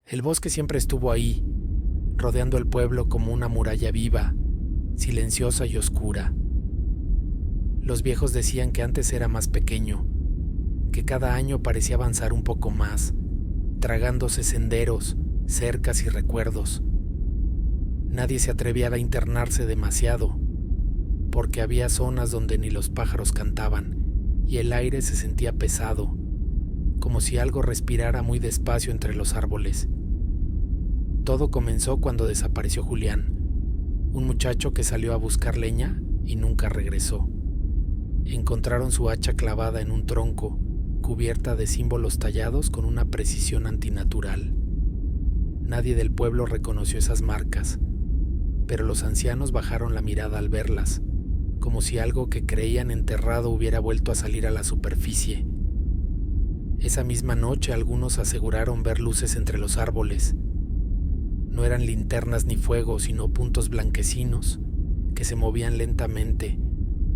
El bosque siempre estuvo ahí, rodeando el pueblo como una muralla viva, silenciosa y oscura. Los viejos decían que antes era más pequeño, que cada año parecía avanzar un poco más, tragándose senderos, cercas y recuerdos. Nadie se atrevía a internarse demasiado, porque había zonas donde ni los pájaros cantaban y el aire se sentía pesado, como si algo respirara muy despacio entre los árboles. Todo comenzó cuando desapareció Julián, un muchacho que salió a buscar leña y nunca regresó. Encontraron su hacha clavada en un tronco, cubierta de símbolos tallados con una precisión antinatural. Nadie del pueblo reconoció esas marcas, pero los ancianos bajaron la mirada al verlas, como si algo que creían enterrado hubiera vuelto a salir a la superficie. Esa misma noche algunos aseguraron ver luces entre los árboles. No eran linternas ni fuego, sino puntos blanquecinos que se movían lentamente,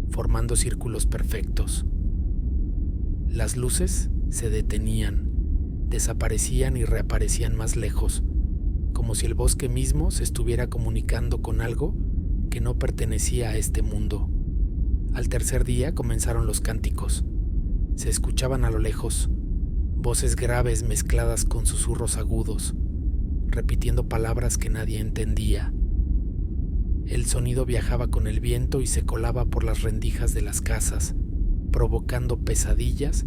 formando círculos perfectos. Las luces se detenían, desaparecían y reaparecían más lejos, como si el bosque mismo se estuviera comunicando con algo que no pertenecía a este mundo. Al tercer día comenzaron los cánticos. Se escuchaban a lo lejos, voces graves mezcladas con susurros agudos, repitiendo palabras que nadie entendía. El sonido viajaba con el viento y se colaba por las rendijas de las casas, provocando pesadillas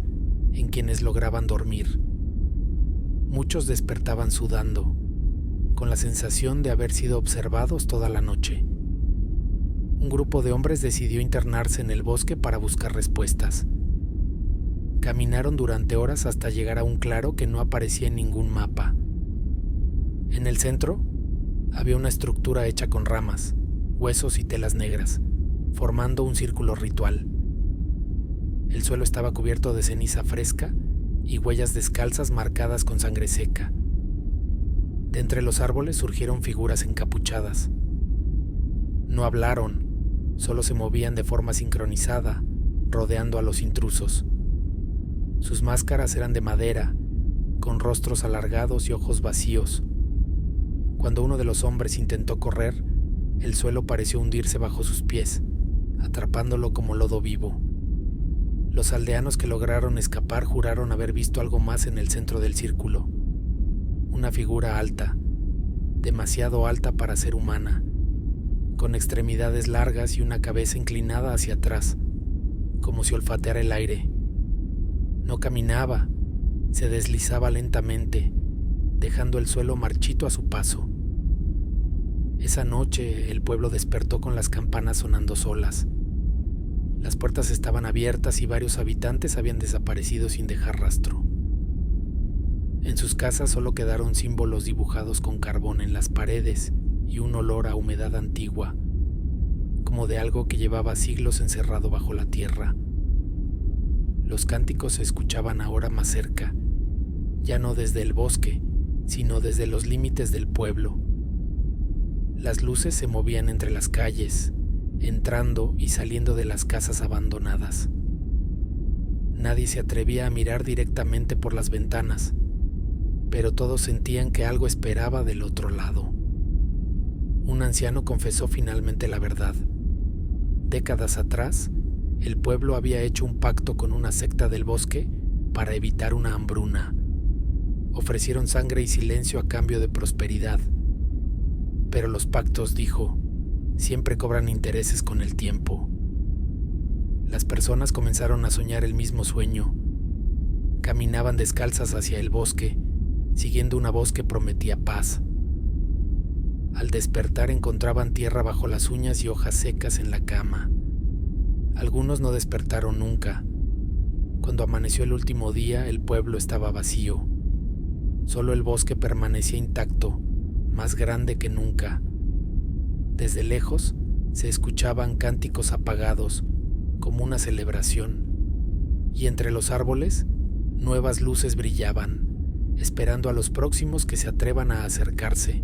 en quienes lograban dormir. Muchos despertaban sudando, con la sensación de haber sido observados toda la noche. Un grupo de hombres decidió internarse en el bosque para buscar respuestas. Caminaron durante horas hasta llegar a un claro que no aparecía en ningún mapa. En el centro había una estructura hecha con ramas, huesos y telas negras, formando un círculo ritual. El suelo estaba cubierto de ceniza fresca y huellas descalzas marcadas con sangre seca. De entre los árboles surgieron figuras encapuchadas. No hablaron, solo se movían de forma sincronizada, rodeando a los intrusos. Sus máscaras eran de madera, con rostros alargados y ojos vacíos. Cuando uno de los hombres intentó correr, el suelo pareció hundirse bajo sus pies, atrapándolo como lodo vivo. Los aldeanos que lograron escapar juraron haber visto algo más en el centro del círculo. Una figura alta, demasiado alta para ser humana, con extremidades largas y una cabeza inclinada hacia atrás, como si olfateara el aire. No caminaba, se deslizaba lentamente, dejando el suelo marchito a su paso. Esa noche el pueblo despertó con las campanas sonando solas. Las puertas estaban abiertas y varios habitantes habían desaparecido sin dejar rastro. En sus casas solo quedaron símbolos dibujados con carbón en las paredes y un olor a humedad antigua, como de algo que llevaba siglos encerrado bajo la tierra. Los cánticos se escuchaban ahora más cerca, ya no desde el bosque, sino desde los límites del pueblo. Las luces se movían entre las calles, entrando y saliendo de las casas abandonadas. Nadie se atrevía a mirar directamente por las ventanas, pero todos sentían que algo esperaba del otro lado. Un anciano confesó finalmente la verdad. Décadas atrás, el pueblo había hecho un pacto con una secta del bosque para evitar una hambruna. Ofrecieron sangre y silencio a cambio de prosperidad. Pero los pactos, dijo, siempre cobran intereses con el tiempo. Las personas comenzaron a soñar el mismo sueño. Caminaban descalzas hacia el bosque, siguiendo una voz que prometía paz. Al despertar encontraban tierra bajo las uñas y hojas secas en la cama. Algunos no despertaron nunca. Cuando amaneció el último día, el pueblo estaba vacío. Solo el bosque permanecía intacto, más grande que nunca. Desde lejos se escuchaban cánticos apagados, como una celebración, y entre los árboles nuevas luces brillaban, esperando a los próximos que se atrevan a acercarse.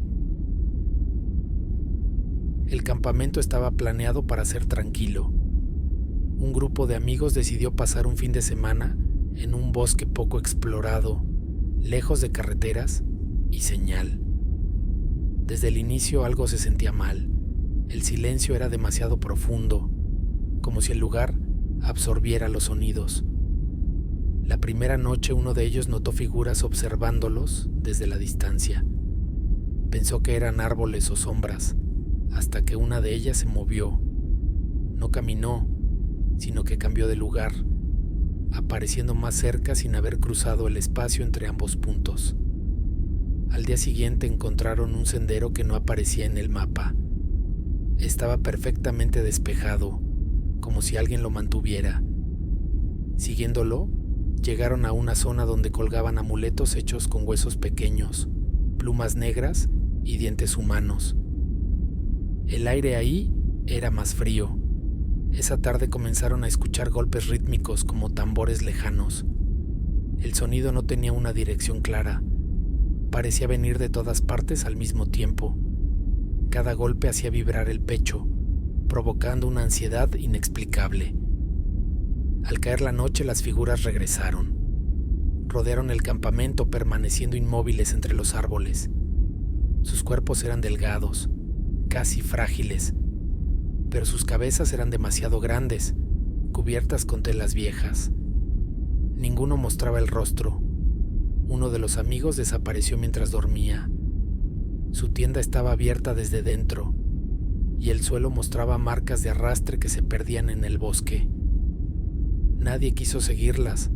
El campamento estaba planeado para ser tranquilo. Un grupo de amigos decidió pasar un fin de semana en un bosque poco explorado, lejos de carreteras y señal. Desde el inicio algo se sentía mal. El silencio era demasiado profundo, como si el lugar absorbiera los sonidos. La primera noche uno de ellos notó figuras observándolos desde la distancia. Pensó que eran árboles o sombras, hasta que una de ellas se movió. No caminó, sino que cambió de lugar, apareciendo más cerca sin haber cruzado el espacio entre ambos puntos. Al día siguiente encontraron un sendero que no aparecía en el mapa. Estaba perfectamente despejado, como si alguien lo mantuviera. Siguiéndolo, llegaron a una zona donde colgaban amuletos hechos con huesos pequeños, plumas negras y dientes humanos. El aire ahí era más frío. Esa tarde comenzaron a escuchar golpes rítmicos como tambores lejanos. El sonido no tenía una dirección clara. Parecía venir de todas partes al mismo tiempo. Cada golpe hacía vibrar el pecho, provocando una ansiedad inexplicable. Al caer la noche, las figuras regresaron. Rodearon el campamento permaneciendo inmóviles entre los árboles. Sus cuerpos eran delgados, casi frágiles, pero sus cabezas eran demasiado grandes, cubiertas con telas viejas. Ninguno mostraba el rostro. Uno de los amigos desapareció mientras dormía. Su tienda estaba abierta desde dentro, y el suelo mostraba marcas de arrastre que se perdían en el bosque. Nadie quiso seguirlas,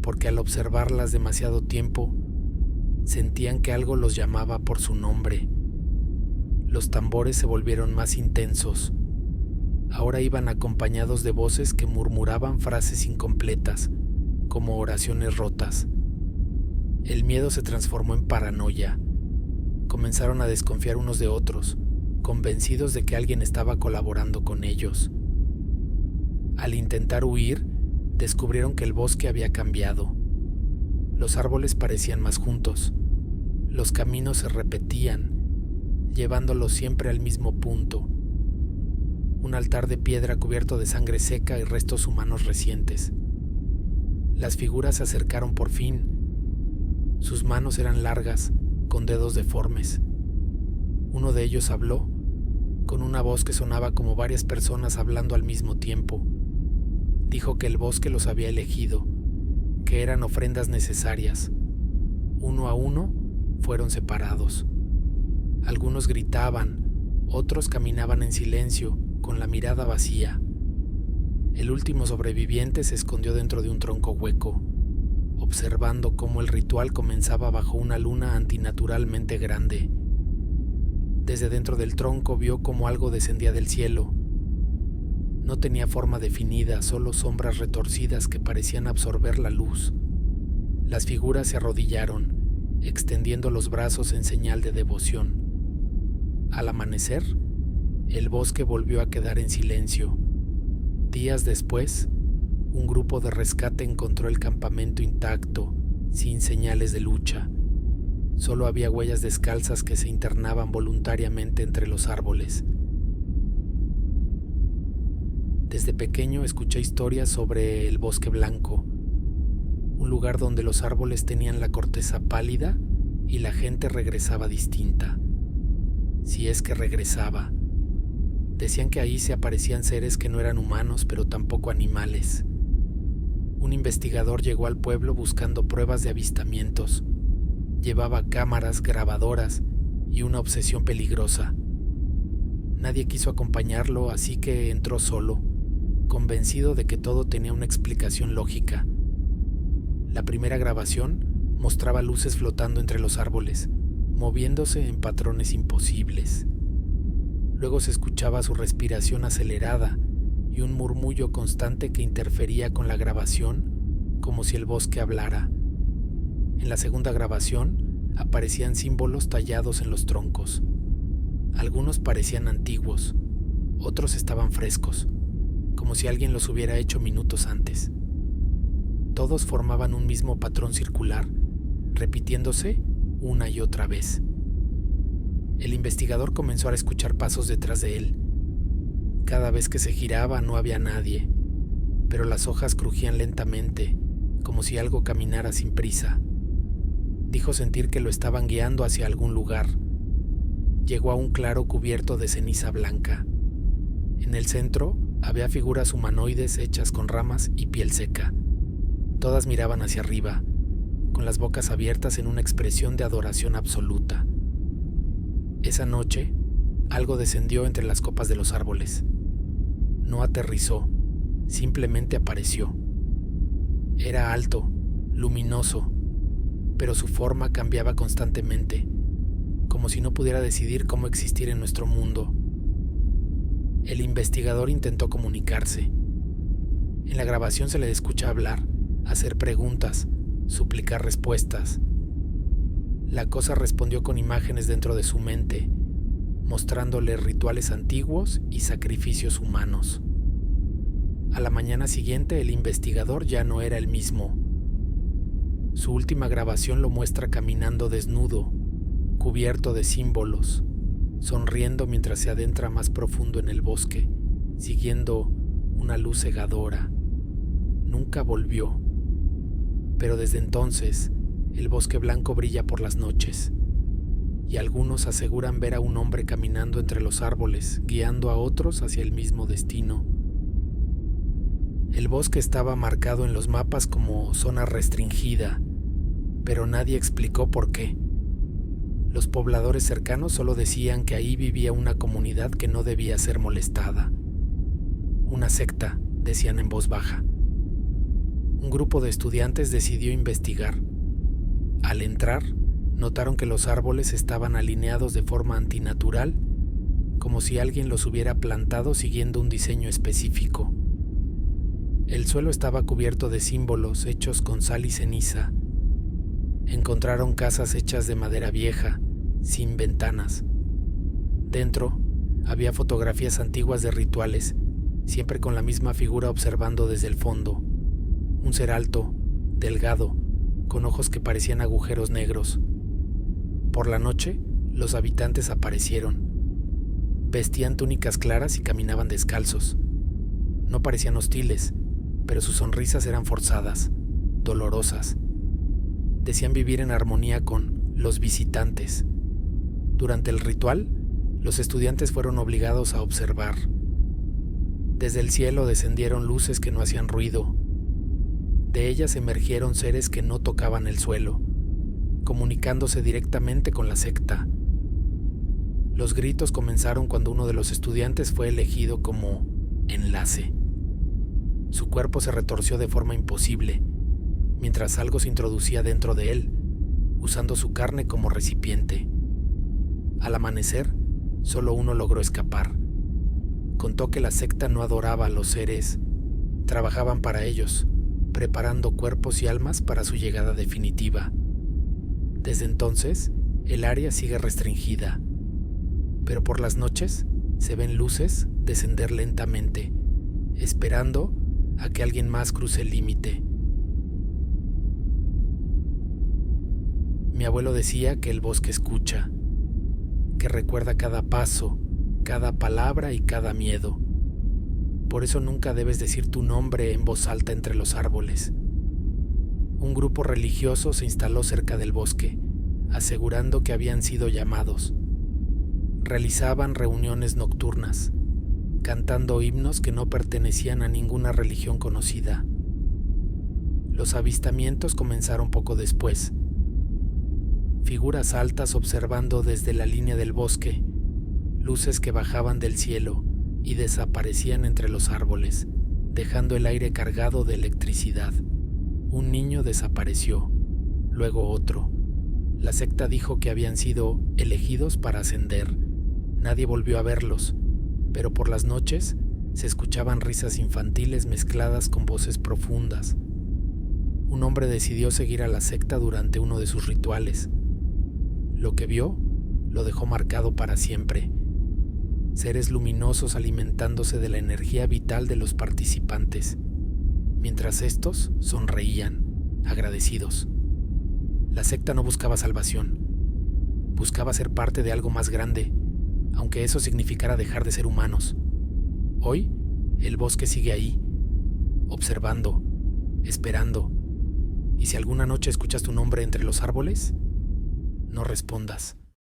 porque al observarlas demasiado tiempo, sentían que algo los llamaba por su nombre. Los tambores se volvieron más intensos. Ahora iban acompañados de voces que murmuraban frases incompletas, como oraciones rotas. El miedo se transformó en paranoia. Comenzaron a desconfiar unos de otros, convencidos de que alguien estaba colaborando con ellos. Al intentar huir, descubrieron que el bosque había cambiado. Los árboles parecían más juntos. Los caminos se repetían, llevándolos siempre al mismo punto. Un altar de piedra cubierto de sangre seca y restos humanos recientes. Las figuras se acercaron por fin. Sus manos eran largas, con dedos deformes. Uno de ellos habló, con una voz que sonaba como varias personas hablando al mismo tiempo. Dijo que el bosque los había elegido, que eran ofrendas necesarias. Uno a uno fueron separados. Algunos gritaban, otros caminaban en silencio, con la mirada vacía. El último sobreviviente se escondió dentro de un tronco hueco, observando cómo el ritual comenzaba bajo una luna antinaturalmente grande. Desde dentro del tronco vio cómo algo descendía del cielo. No tenía forma definida, solo sombras retorcidas que parecían absorber la luz. Las figuras se arrodillaron, extendiendo los brazos en señal de devoción. Al amanecer, el bosque volvió a quedar en silencio. Días después, un grupo de rescate encontró el campamento intacto, sin señales de lucha. Solo había huellas descalzas que se internaban voluntariamente entre los árboles. Desde pequeño escuché historias sobre el Bosque Blanco, un lugar donde los árboles tenían la corteza pálida y la gente regresaba distinta. Si es que regresaba. Decían que ahí se aparecían seres que no eran humanos, pero tampoco animales. Un investigador llegó al pueblo buscando pruebas de avistamientos. Llevaba cámaras, grabadoras y una obsesión peligrosa. Nadie quiso acompañarlo, así que entró solo, convencido de que todo tenía una explicación lógica. La primera grabación mostraba luces flotando entre los árboles, moviéndose en patrones imposibles. Luego se escuchaba su respiración acelerada y un murmullo constante que interfería con la grabación, como si el bosque hablara. En la segunda grabación aparecían símbolos tallados en los troncos. Algunos parecían antiguos, otros estaban frescos, como si alguien los hubiera hecho minutos antes. Todos formaban un mismo patrón circular, repitiéndose una y otra vez. El investigador comenzó a escuchar pasos detrás de él. Cada vez que se giraba no había nadie, pero las hojas crujían lentamente, como si algo caminara sin prisa. Dijo sentir que lo estaban guiando hacia algún lugar. Llegó a un claro cubierto de ceniza blanca. En el centro había figuras humanoides hechas con ramas y piel seca. Todas miraban hacia arriba, con las bocas abiertas en una expresión de adoración absoluta. Esa noche, algo descendió entre las copas de los árboles. No aterrizó, simplemente apareció. Era alto, luminoso, pero su forma cambiaba constantemente, como si no pudiera decidir cómo existir en nuestro mundo. El investigador intentó comunicarse. En la grabación se le escucha hablar, hacer preguntas, suplicar respuestas. La cosa respondió con imágenes dentro de su mente, mostrándole rituales antiguos y sacrificios humanos. A la mañana siguiente, el investigador ya no era el mismo. Su última grabación lo muestra caminando desnudo, cubierto de símbolos, sonriendo mientras se adentra más profundo en el bosque, siguiendo una luz cegadora. Nunca volvió, pero desde entonces el bosque blanco brilla por las noches, y algunos aseguran ver a un hombre caminando entre los árboles, guiando a otros hacia el mismo destino. El bosque estaba marcado en los mapas como zona restringida, pero nadie explicó por qué. Los pobladores cercanos solo decían que ahí vivía una comunidad que no debía ser molestada. Una secta, decían en voz baja. Un grupo de estudiantes decidió investigar. Al entrar, notaron que los árboles estaban alineados de forma antinatural, como si alguien los hubiera plantado siguiendo un diseño específico. El suelo estaba cubierto de símbolos hechos con sal y ceniza. Encontraron casas hechas de madera vieja, sin ventanas. Dentro había fotografías antiguas de rituales, siempre con la misma figura observando desde el fondo. Un ser alto, delgado, con ojos que parecían agujeros negros. Por la noche, los habitantes aparecieron. Vestían túnicas claras y caminaban descalzos. No parecían hostiles, pero sus sonrisas eran forzadas, dolorosas. Decían vivir en armonía con los visitantes. Durante el ritual, los estudiantes fueron obligados a observar. Desde el cielo descendieron luces que no hacían ruido. De ellas emergieron seres que no tocaban el suelo, comunicándose directamente con la secta. Los gritos comenzaron cuando uno de los estudiantes fue elegido como enlace. Su cuerpo se retorció de forma imposible, mientras algo se introducía dentro de él, usando su carne como recipiente. Al amanecer, solo uno logró escapar. Contó que la secta no adoraba a los seres, trabajaban para ellos, preparando cuerpos y almas para su llegada definitiva. Desde entonces, el área sigue restringida, pero por las noches se ven luces descender lentamente, esperando a que alguien más cruce el límite. Mi abuelo decía que el bosque escucha, que recuerda cada paso, cada palabra y cada miedo. Por eso nunca debes decir tu nombre en voz alta entre los árboles. Un grupo religioso se instaló cerca del bosque, asegurando que habían sido llamados. Realizaban reuniones nocturnas, cantando himnos que no pertenecían a ninguna religión conocida. Los avistamientos comenzaron poco después. Figuras altas observando desde la línea del bosque, luces que bajaban del cielo y desaparecían entre los árboles, dejando el aire cargado de electricidad. Un niño desapareció, luego otro. La secta dijo que habían sido elegidos para ascender. Nadie volvió a verlos, pero por las noches se escuchaban risas infantiles mezcladas con voces profundas. Un hombre decidió seguir a la secta durante uno de sus rituales. Lo que vio lo dejó marcado para siempre. Seres luminosos alimentándose de la energía vital de los participantes, mientras estos sonreían, agradecidos. La secta no buscaba salvación, buscaba ser parte de algo más grande, aunque eso significara dejar de ser humanos. Hoy, el bosque sigue ahí, observando, esperando, Y si alguna noche escuchas tu nombre entre los árboles, no respondas.